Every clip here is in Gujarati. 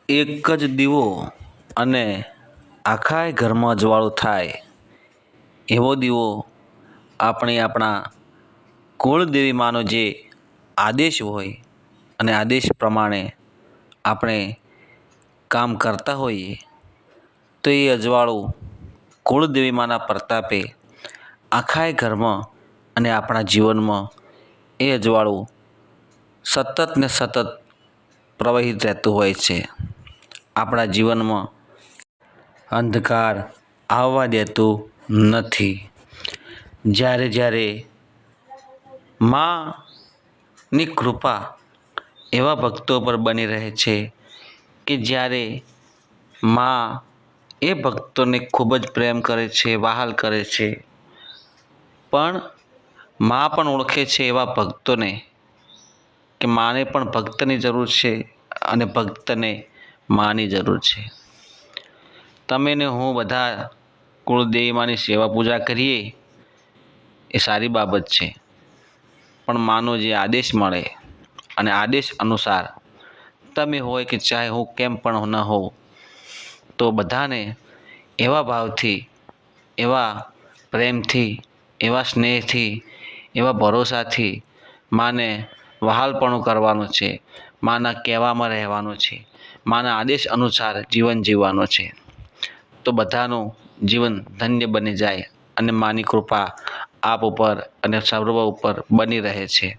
એક જ દીવો અને આખાય ઘરમાં અજવાળું થાય એવો દીવો આપણા કુળદેવી માનો જે આદેશ હોય અને આદેશ પ્રમાણે આપણે કામ કરતા હોઈએ તો એ અજવાળું કુળદેવી માના પ્રતાપે આખાય ઘરમાં અને આપણા જીવનમાં એ અજવાળું સતત ને સતત પ્રવાહિત રહેતું હોય છે. આપણા જીવનમાં અંધકાર આવવા દેતું નથી. જ્યારે માની કૃપા એવા ભક્તો પર બની રહે છે કે જ્યારે મા એ ભક્તોને ખૂબ જ પ્રેમ કરે છે, વહાલ કરે છે, પણ મા પણ ઓળખે છે એવા ભક્તોને કે માને પણ ભક્તની જરૂર છે અને ભક્તને માની જરૂર છે. તમે ને હું બધા કુળદેવી માની સેવા પૂજા કરીએ એ સારી બાબત છે, પણ માનો જે આદેશ મળે અને આદેશ અનુસાર તમે હોય કે ચાહે હું કેમ પણ ન હોઉં તો બધાને એવા ભાવથી, એવા પ્રેમથી, એવા સ્નેહથી, એવા ભરોસાથી માને વહાલપણું કરવાનું છે, માના કહેવામાં રહેવાનું છે, માના આદેશ અનુસાર જીવન જીવવાનું છે. તો બધાનું જીવન ધન્ય બની જાય અને માની કૃપા આપ ઉપર અને સર્વ ઉપર બની રહે છે.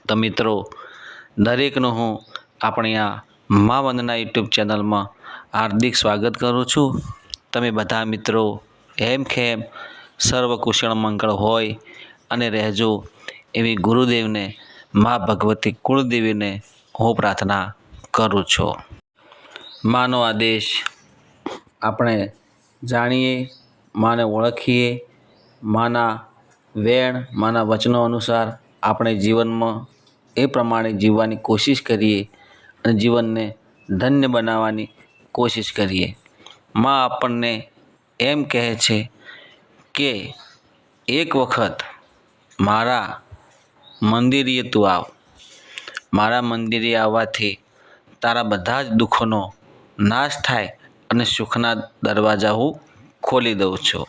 તો મિત્રો, દરેકનું હું આપણી આ મા વંદના યુટ્યુબ ચેનલમાં હાર્દિક સ્વાગત કરું છું. તમે બધા મિત્રો હેમ ખેમ સર્વ કુશળ મંગળ હોય અને રહેજો એવી ગુરુદેવને મા ભગવતી કુળદેવીને હું પ્રાર્થના કરું છું. માનો આદેશ આપણે જાણીએ, માને ઓળખીએ, માના વેણ, માના વચનો અનુસાર આપણે જીવનમાં એ પ્રમાણે જીવવાની કોશિશ કરીએ અને જીવનને ધન્ય બનાવવાની કોશિશ કરીએ. મા આપણને એમ કહે છે કે એક વખત મારા મંદિરે તું આવ. મારા મંદિરે આવવાથી તારા બધા જ દુઃખોનો નાશ થાય અને સુખના દરવાજા હું ખોલી દઉં છું.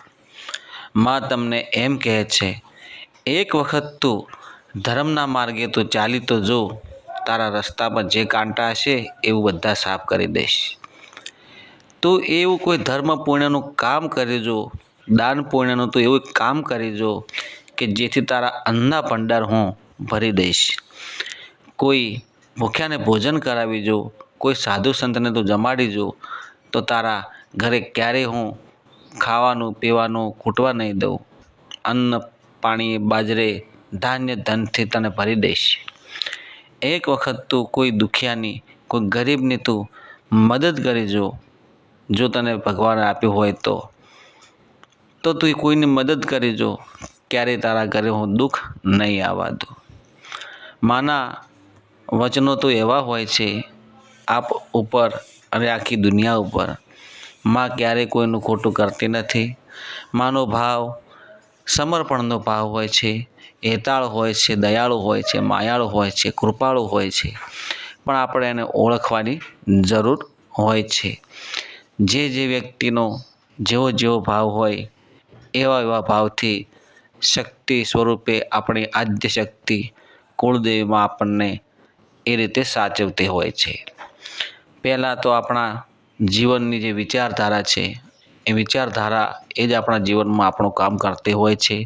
મા તમને એમ કહે છે એક વખત તું ધર્મના માર્ગે તું ચાલી તો જો, તારા રસ્તા પર જે કાંટા હશે એવું બધા સાફ કરી દઈશ. તો એવું કોઈ ધર્મ પુણ્યનું કામ કરી જો, દાન પુણ્યનું તો એવું કામ કરી જો કે જેથી તારા અન્નના ભંડાર હું ભરી દઈશ. કોઈ ભૂખ્યાને ભોજન કરાવી જો, કોઈ સાધુ સંતને તું જમાડી જો, તો તારા ઘરે ક્યારેય હું ખાવાનું પીવાનું ખૂટવા નહીં દઉં. અન્ન પાણી બાજરે ધાન્ય ધનથી તને ભરી દઈશ. એક વખત તું કોઈ દુખિયાની, કોઈ ગરીબની તું મદદ કરી જો તને ભગવાને આપ્યું હોય તો તું કોઈની મદદ કરી જો, ક્યારેય તારા ઘરે હું દુઃખ નહીં આવવા દઉં. માના વચનો તો એવા હોય છે આપ ઉપર અને આખી દુનિયા ઉપર. મા ક્યારેય કોઈનું ખોટું કરતી નથી. માનો ભાવ સમર્પણનો ભાવ હોય છે, હેતાળ હોય છે, દયાળુ હોય છે, માયાળુ હોય છે, કૃપાળુ હોય છે, પણ આપણે એને ઓળખવાની જરૂર હોય છે. જે વ્યક્તિનો જેવો ભાવ હોય એવા ભાવથી શક્તિ સ્વરૂપે આપણી આદ્ય શક્તિ કુળદેવીમાં આપણને એ રીતે સાચવતી હોય છે. પહેલાં તો આપણા જીવનની જે વિચારધારા છે એ વિચારધારા એ જ આપણા જીવનમાં આપણું કામ કરતી હોય છે.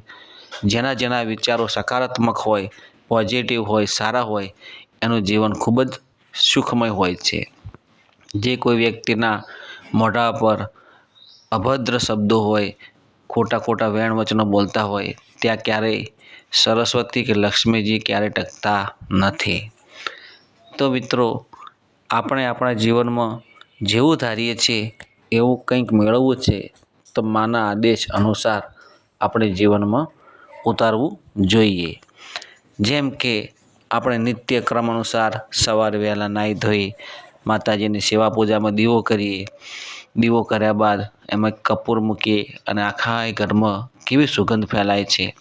જેના વિચારો સકારાત્મક હોય, પોઝિટિવ હોય, સારા હોય, એનું જીવન ખૂબ જ સુખમય હોય છે. જે કોઈ વ્યક્તિના મોઢા પર અભદ્ર શબ્દો હોય, ખોટા વેણ વચનો બોલતા હોય, ત્યાં ક્યારેય સરસ્વતી કે લક્ષ્મીજી ક્યારેય ટકતા નથી. તો મિત્રો, આપણે આપણા જીવનમાં જેવું ધારીએ છીએ એવું કંઈક મેળવવું છે તો માના આદેશ અનુસાર આપણે જીવનમાં ઉતારવું જોઈએ. જેમ કે આપણે નિત્યક્રમ અનુસાર સવારે વહેલા નાહી ધોઈ માતાજીની સેવા પૂજામાં દીવો કરીએ. દીવો કર્યા બાદ એમાં કપૂર મૂકીએ અને આખા ઘરમાં કેવી સુગંધ ફેલાય છે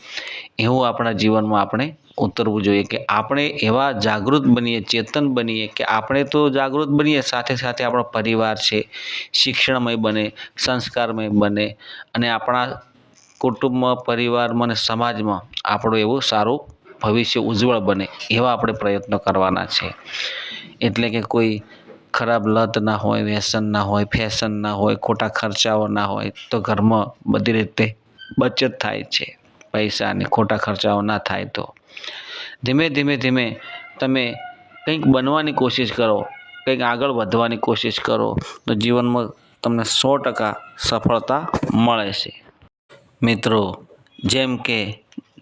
એવું આપણા જીવનમાં આપણે ઉતરવું જોઈએ કે આપણે એવા જાગૃત બનીએ, ચેતન બનીએ કે આપણે તો જાગૃત બનીએ, સાથે સાથે આપણો પરિવાર છે શિક્ષણમય બને, સંસ્કારમય બને અને આપણા કુટુંબમાં, પરિવારમાં અને સમાજમાં આપણું એવું સારું ભવિષ્ય ઉજ્જવળ બને એવા આપણે પ્રયત્નો કરવાના છે. એટલે કે કોઈ ખરાબ લત ના હોય, વ્યસન ના હોય, ફેશન ના હોય, ખોટા ખર્ચાઓ ના હોય, તો ઘરમાં બધી રીતે બચત થાય છે પૈસાની, ખોટા ખર્ચાઓ ના થાય. તો ધીમે ધીમે ધીમે તમે કંઈક બનવાની કોશિશ કરો, કંઈક આગળ વધવાની કોશિશ કરો તો જીવનમાં તમને 100% સફળતા મળે છે. મિત્રો, જેમ કે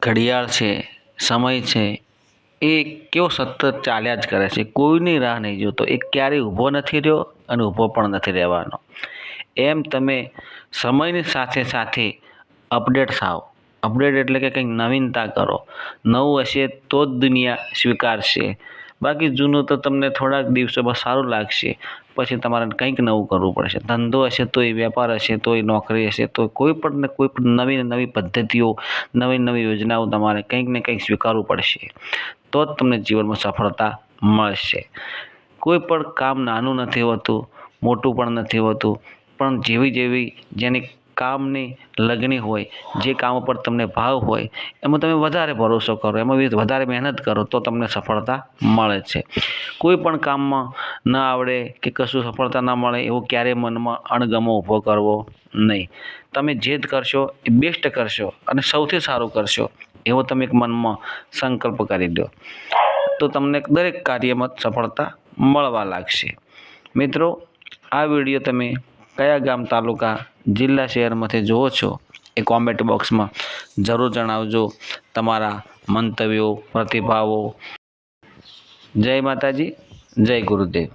ઘડિયાળ છે, સમય છે, એ કેવો સતત ચાલ્યા જ કરે છે, કોઈની રાહ નહીં જોતો. એ ક્યારેય ઊભો નથી રહ્યો અને ઊભો પણ નથી રહેવાનો. એમ તમે સમયની સાથે સાથે અપડેટ થાઓ. અપડેટ એટલે કે કંઈક નવીનતા કરો. નવું હશે તો જ દુનિયા સ્વીકારશે, બાકી જૂનું તો તમને થોડાક દિવસોમાં સારું લાગશે, પછી તમારે કંઈક નવું કરવું પડશે. ધંધો હશે તોય, વેપાર હશે તોય, નોકરી હશે તો કોઈ પણ નવી નવી પદ્ધતિઓ, નવી નવી યોજનાઓ તમારે કંઈક ને કંઈક સ્વીકારવું પડશે, તો જ તમને જીવનમાં સફળતા મળશે. કોઈ પણ કામ નાનું નથી હોતું, મોટું પણ નથી હોતું, પણ જેવી જેની કામની લગની હોય, જે કામ ઉપર તમને ભાવ હોય, એમાં તમે વધારે ભરોસો કરો, એમાં વધારે મહેનત કરો તો તમને સફળતા મળે છે. કોઈ પણ કામમાં ન આવડે કે કશું સફળતા ન મળે એવું ક્યારેય મનમાં અણગમો ઊભો કરવો નહીં. તમે જે કરશો એ બેસ્ટ કરશો અને સૌથી સારું કરશો એવો તમે એક મનમાં સંકલ્પ કરી દો, તો તમને દરેક કાર્યમાં સફળતા મળવા લાગશે. મિત્રો, આ વિડીયો તમે કયા ગામ, તાલુકા, જિલ્લા, શહેરમાંથી જુઓ છો એ કોમેન્ટ બોક્સમાં જરૂર જણાવજો તમારા મંતવ્યો, પ્રતિભાવો. જય માતાજી, જય ગુરુદેવ.